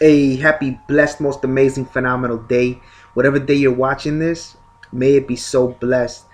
A happy, blessed, most amazing, phenomenal day. Whatever day you're watching this, may it be so blessed.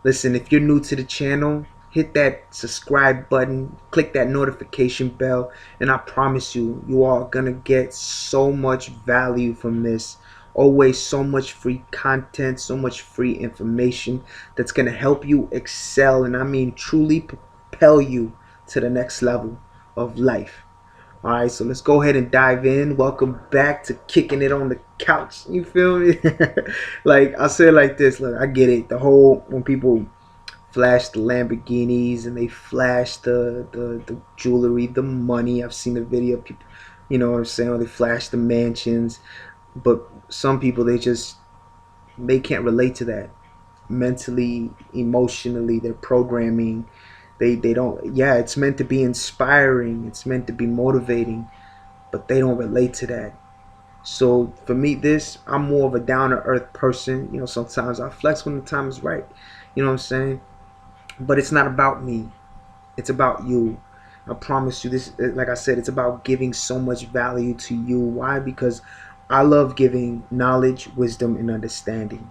Listen, if you're new to the channel, hit that subscribe button, click that notification bell, and I promise you, you are gonna get so much value from this. Always so much free content, so much free information that's gonna help you excel, and I mean truly propel you to the next level of life. All right, so let's go ahead and dive in. Welcome back to Kicking It on the Couch. You feel me? Like I say it like this. Look, I get it. The whole when people flash the Lamborghinis and they flash the jewelry, the money. I've seen the video of people, you know what I'm saying? Or they flash the mansions, but some people they can't relate to that mentally, emotionally. Their programming, they don't. Yeah, it's meant to be inspiring. It's meant to be motivating, but they don't relate to that. So for me, I'm more of a down to earth person. You know, sometimes I flex when the time is right. You know what I'm saying? But it's not about me. It's about you. I promise you this. Like I said, it's about giving so much value to you. Why? Because I love giving knowledge, wisdom, and understanding.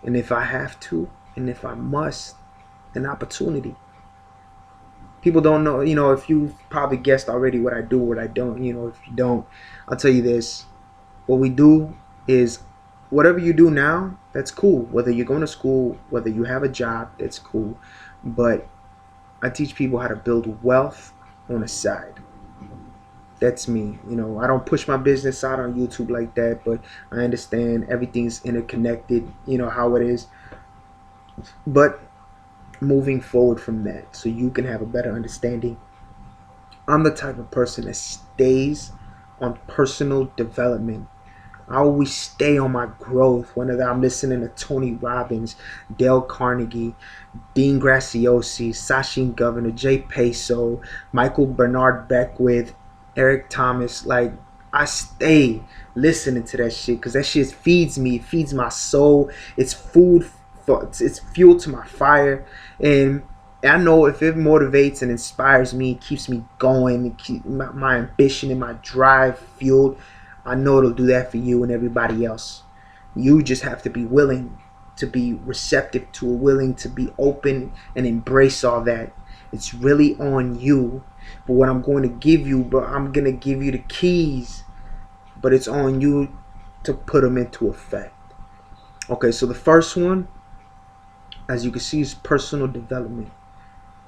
And if I have to, and if I must, an opportunity. People don't know, if you probably guessed already what I do, what I don't. If you don't, I'll tell you this. What we do is whatever you do now, that's cool. Whether you're going to school, whether you have a job, that's cool. But I teach people how to build wealth on the side. That's me. I don't push my business out on YouTube like that, but I understand everything's interconnected, how it is. But moving forward from that, so you can have a better understanding, I'm the type of person that stays on personal development. I always stay on my growth, whether I'm listening to Tony Robbins, Dale Carnegie, Dean Graciosi, Sachin Governor, Jay Peso, Michael Bernard Beckwith, Eric Thomas. Like, I stay listening to that shit because that shit feeds me, it feeds my soul. It's food, it's fuel to my fire. And I know if it motivates and inspires me, it keeps me going, it keeps my ambition and my drive fueled. I know it'll do that for you and everybody else. You just have to be willing to be receptive to it, willing to be open and embrace all that. It's really on you. But what I'm going to give you, bro, I'm going to give you the keys, but it's on you to put them into effect. Okay, so the first one, as you can see, is personal development.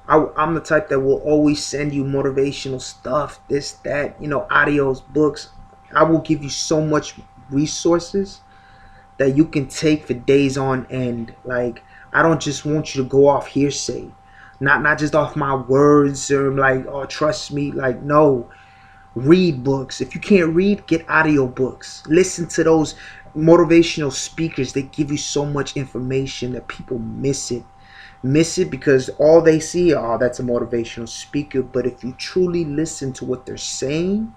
I'm the type that will always send you motivational stuff, this, that, audios, books. I will give you so much resources that you can take for days on end. Like, I don't just want you to go off hearsay, not just off my words or like, oh, trust me. Like, no, read books. If you can't read, get audio books. Listen to those motivational speakers. They give you so much information that people miss it because all they see, oh, that's a motivational speaker. But if you truly listen to what they're saying,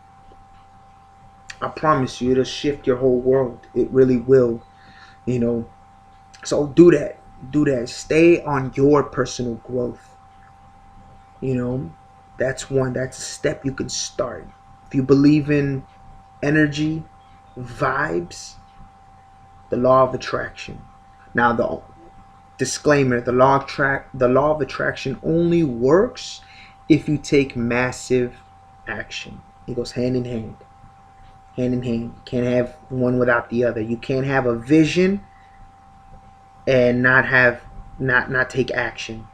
I promise you, it'll shift your whole world. It really will. So do that. Stay on your personal growth. you know that's a step you can start. If you believe in energy, vibes, the law of attraction. Now, the disclaimer: the law of attraction only works if you take massive action. It goes hand in hand. Hand in hand. You can't have one without the other. You can't have a vision and not take action.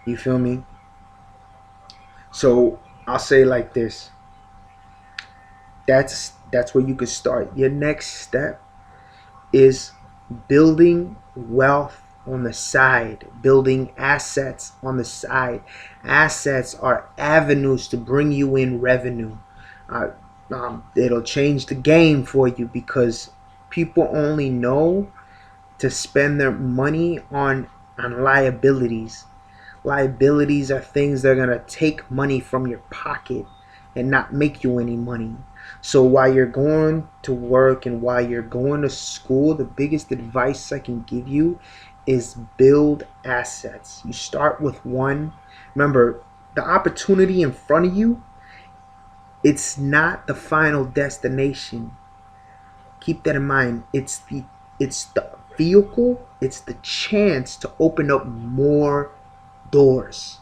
You feel me? So I'll say it like this. That's where you could start. Your next step is building wealth on the side, building assets on the side. Assets are avenues to bring you in revenue. Uh, it'll change the game for you because people only know to spend their money on liabilities. Liabilities are things that are going to take money from your pocket and not make you any money. So while you're going to work and while you're going to school, the biggest advice I can give you is build assets. You start with one. Remember, the opportunity in front of you It's not the final destination. Keep that in mind. It's the vehicle, it's the chance to open up more doors.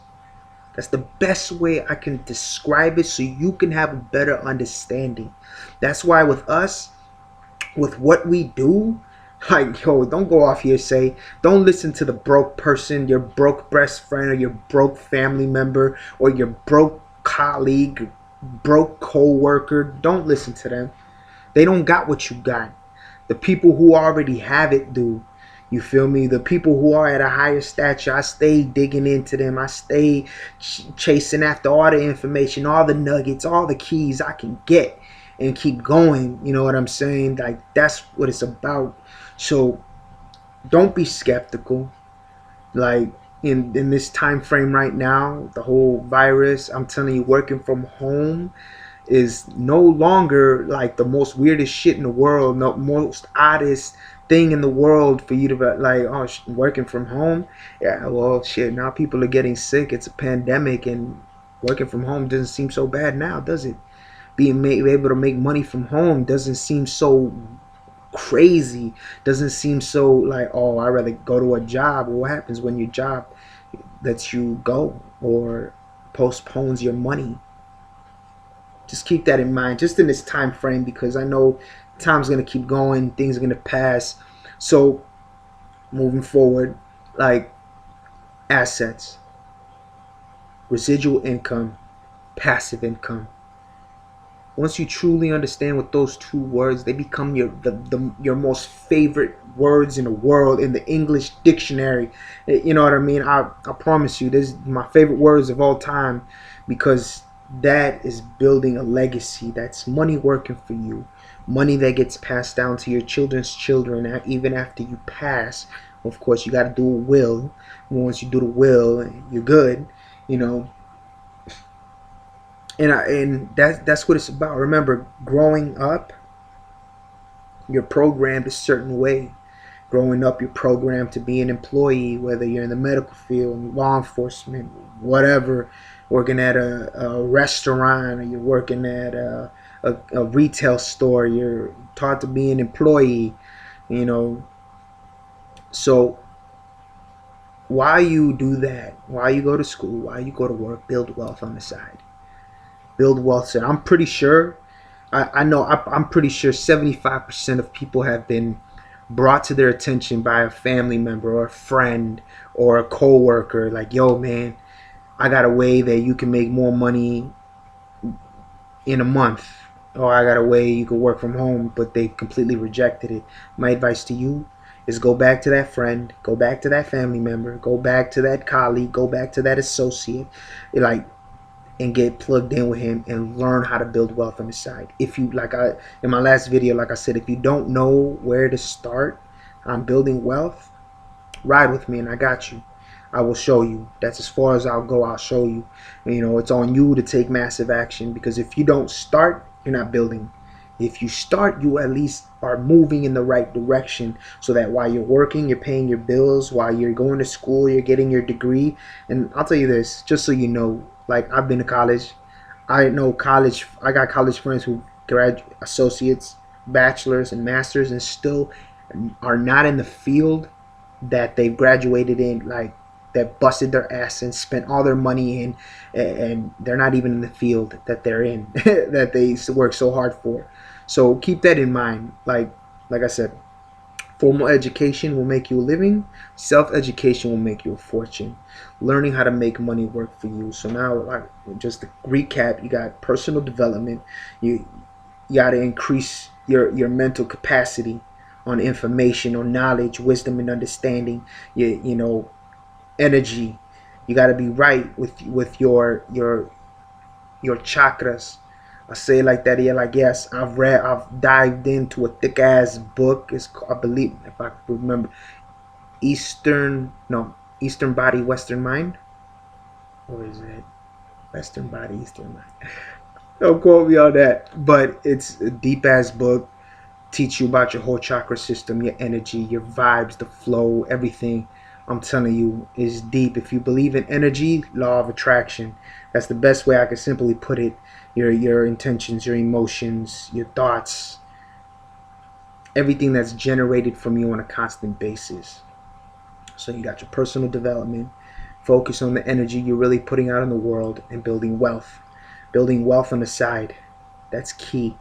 That's the best way I can describe it so you can have a better understanding. That's why with us, with what we do, like, yo, don't go off here say, don't listen to the broke person, your broke best friend, or your broke family member, or your broke colleague, broke co-worker. Don't listen to them. They don't got what you got. The people who already have it do. You feel me? The people who are at a higher stature, I stay digging into them. I stay chasing after all the information, all the nuggets, all the keys I can get, and keep going. You know what I'm saying? Like, that's what it's about. So don't be skeptical. Like, in this time frame right now, the whole virus, I'm telling you, working from home is no longer like the most weirdest shit in the world, the most oddest thing in the world for you to be like, oh, working from home. Yeah, well, shit, now people are getting sick. It's a pandemic, and working from home doesn't seem so bad now, does it? Being able to make money from home doesn't seem so crazy, doesn't seem so like, oh, I'd rather go to a job. What happens when your job lets you go or postpones your money? Just keep that in mind, just in this time frame, because I know time's gonna keep going, things are gonna pass. So moving forward, like assets, residual income, passive income. Once you truly understand what those two words, they become your most favorite words in the world, in the English dictionary. You know what I mean? I promise you, this is my favorite words of all time, because that is building a legacy. That's money working for you, money that gets passed down to your children's children even after you pass. Of course, you got to do a will. Once you do the will, you're good. You know, and that's what it's about. Remember, growing up, you're programmed a certain way. Growing up, you're programmed to be an employee, whether you're in the medical field, law enforcement, whatever, working at a restaurant, or you're working at a retail store. You're taught to be an employee, you know. So why you do that, why you go to school, why you go to work, build wealth on the side. Build wealth. So I'm pretty sure, I'm pretty sure 75% of people have been brought to their attention by a family member or a friend or a coworker, like, yo man, I got a way that you can make more money in a month, or I got a way you can work from home, but they completely rejected it. My advice to you is go back to that friend, go back to that family member, go back to that colleague, go back to that associate, like, and get plugged in with him and learn how to build wealth on the side. If you, like, I in my last video, like I said, if you don't know where to start on building wealth, ride with me and I got you. I will show you. That's as far as I'll go. I'll show you. You know, it's on you to take massive action, because if you don't start, you're not building. If you start, you at least are moving in the right direction, so that while you're working, you're paying your bills, while you're going to school, you're getting your degree. And I'll tell you this, just so you know, like, I've been to college. I know college. I got college friends who graduate, associates, bachelors, and masters, and still are not in the field that they've graduated in, like, that busted their ass and spent all their money in, and they're not even in the field that they're in, that they work so hard for. So keep that in mind. Like I said, formal education will make you a living. Self-education will make you a fortune. Learning how to make money work for you. So now, like, just to recap, you got personal development. You got to increase your mental capacity on information, on knowledge, wisdom, and understanding. You know, energy. You got to be right with your chakras. I say it like that. Yeah, like, yes, I've dived into a thick ass book. It's, I believe, if I remember, Eastern Body, Western Mind, or is it Western Body, Eastern Mind? Don't quote me on that, but it's a deep ass book. Teach you about your whole chakra system, your energy, your vibes, the flow, everything. I'm telling you, is deep. If you believe in energy, law of attraction, that's the best way I can simply put it. your intentions, your emotions, your thoughts, everything that's generated from you on a constant basis. So you got your personal development, focus on the energy you're really putting out in the world, and building wealth. Building wealth on the side. That's key.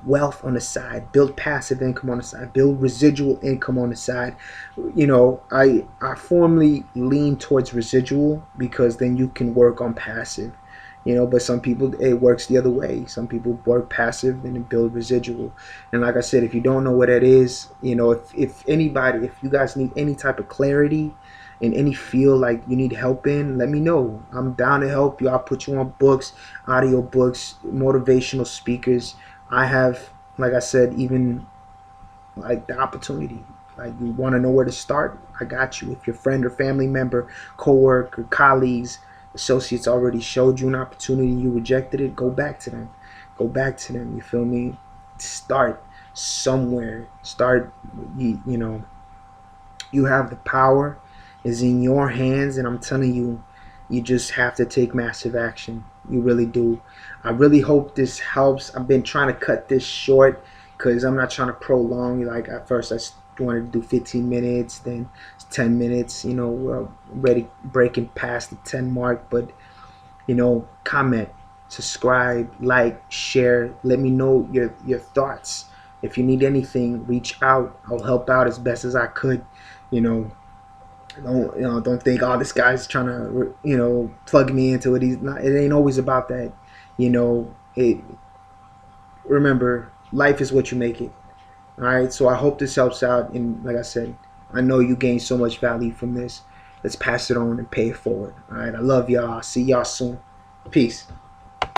Wealth on the side, build passive income on the side, build residual income on the side. I formally lean towards residual because then you can work on passive. But some people, it works the other way. Some people work passive and then build residual. And like I said, if you don't know what that is, if you guys need any type of clarity in any field, like you need help in, let me know. I'm down to help you. I'll put you on books, audio books, motivational speakers. I have, like I said, even like the opportunity. Like, you want to know where to start? I got you. If your friend or family member, coworker, colleagues, associates already showed you an opportunity and you rejected it, go back to them. Go back to them. You feel me? Start somewhere. Start. You have the power. Is in your hands, and I'm telling you, you just have to take massive action. You really do. I really hope this helps. I've been trying to cut this short because I'm not trying to prolong. Like, at first I wanted to do 15 minutes, then 10 minutes. We're already breaking past the 10 mark. But comment, subscribe, like, share. Let me know your thoughts. If you need anything, reach out. I'll help out as best as I could. You know, don't think, oh, this guy's trying to plug me into it. He's not. It ain't always about that. It. Remember, life is what you make it. All right. So I hope this helps out. And like I said, I know you gain so much value from this. Let's pass it on and pay it forward. All right. I love y'all. I'll see y'all soon. Peace.